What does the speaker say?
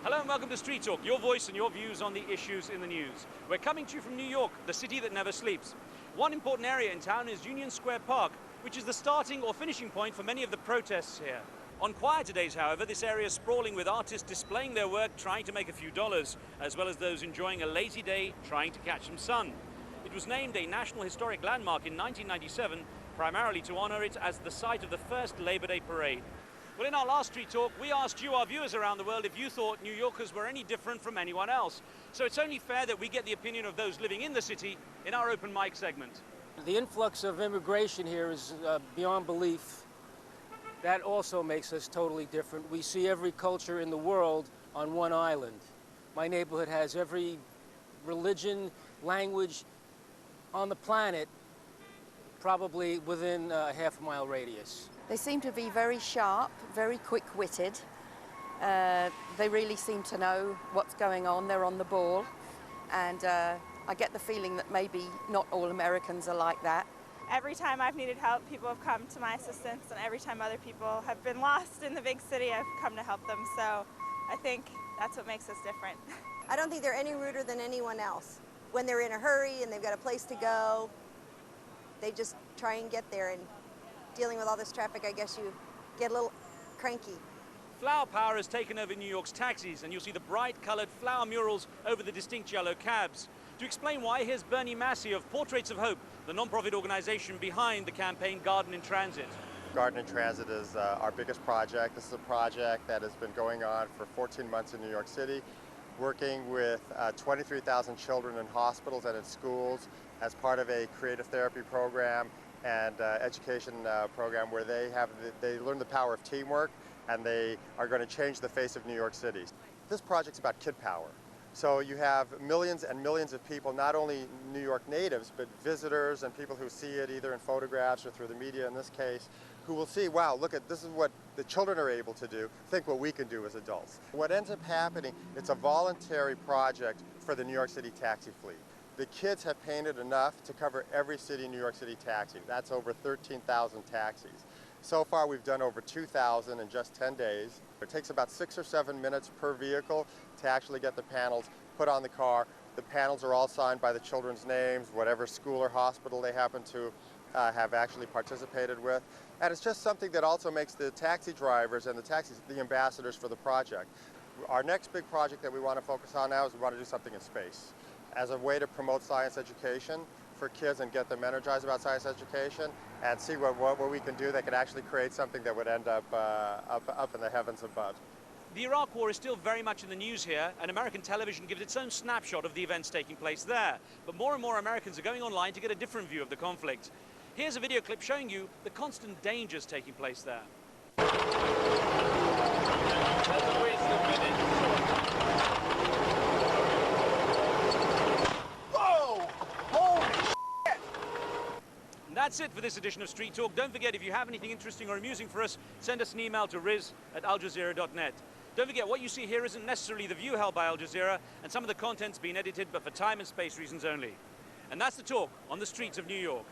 Hello and welcome to Street Talk, your voice and your views on the issues in the news. We're coming to you from New York, the city that never sleeps. One important area in town is Union Square Park, which is the starting or finishing point for many of the protests here. On quieter days, however, this area is sprawling with artists displaying their work, trying to make a few dollars, as well as those enjoying a lazy day, trying to catch some sun. It was named a National Historic Landmark in 1997, primarily to honor it as the site of the first Labor Day parade. Well, in our last Street Talk, we asked you, our viewers around the world, if you thought New Yorkers were any different from anyone else. So it's only fair that we get the opinion of those living in the city in our open mic segment. The influx of immigration here is beyond belief. That also makes us totally different. We see every culture in the world on one island. My neighborhood has every religion, language on the planet, probably within a half-mile radius. They seem to be very sharp, very quick-witted. They really seem to know what's going on. They're on the ball. And I get the feeling that maybe not all Americans are like that. Every time I've needed help, people have come to my assistance, and every time other people have been lost in the big city, I've come to help them. So I think that's what makes us different. I don't think they're any ruder than anyone else. When they're in a hurry and they've got a place to go, they just try and get there. And dealing with all this traffic, I guess you get a little cranky. Flower power has taken over New York's taxis, and you'll see the bright-colored flower murals over the distinct yellow cabs. To explain why, here's Bernie Massey of Portraits of Hope, the non-profit organization behind the campaign Garden in Transit. Garden in Transit is our biggest project. This is a project that has been going on for 14 months in New York City, working with 23,000 children in hospitals and in schools as part of a creative therapy program and education program where they learn the power of teamwork, and they are going to change the face of New York City. This project's about kid power. So you have millions and millions of people, not only New York natives, but visitors and people who see it either in photographs or through the media in this case, who will see, wow, look at this is what the children are able to do, think what we can do as adults. What ends up happening, it's a voluntary project for the New York City taxi fleet. The kids have painted enough to cover every city New York City taxi. That's over 13,000 taxis. So far, we've done over 2,000 in just 10 days. It takes about 6 or 7 minutes per vehicle to actually get the panels put on the car. The panels are all signed by the children's names, whatever school or hospital they happen to have actually participated with. And it's just something that also makes the taxi drivers and the taxis the ambassadors for the project. Our next big project that we want to focus on now is we want to do something in space as a way to promote science education for kids and get them energized about science education and see what we can do that could actually create something that would end up up in the heavens above. The Iraq War is still very much in the news here, and American television gives its own snapshot of the events taking place there. But more and more Americans are going online to get a different view of the conflict. Here's a video clip showing you the constant dangers taking place there. That's it for this edition of Street Talk. Don't forget, if you have anything interesting or amusing for us, send us an email to riz@aljazeera.net. Don't forget, what you see here isn't necessarily the view held by Al Jazeera, and some of the content's been edited, but for time and space reasons only. And that's the talk on the streets of New York.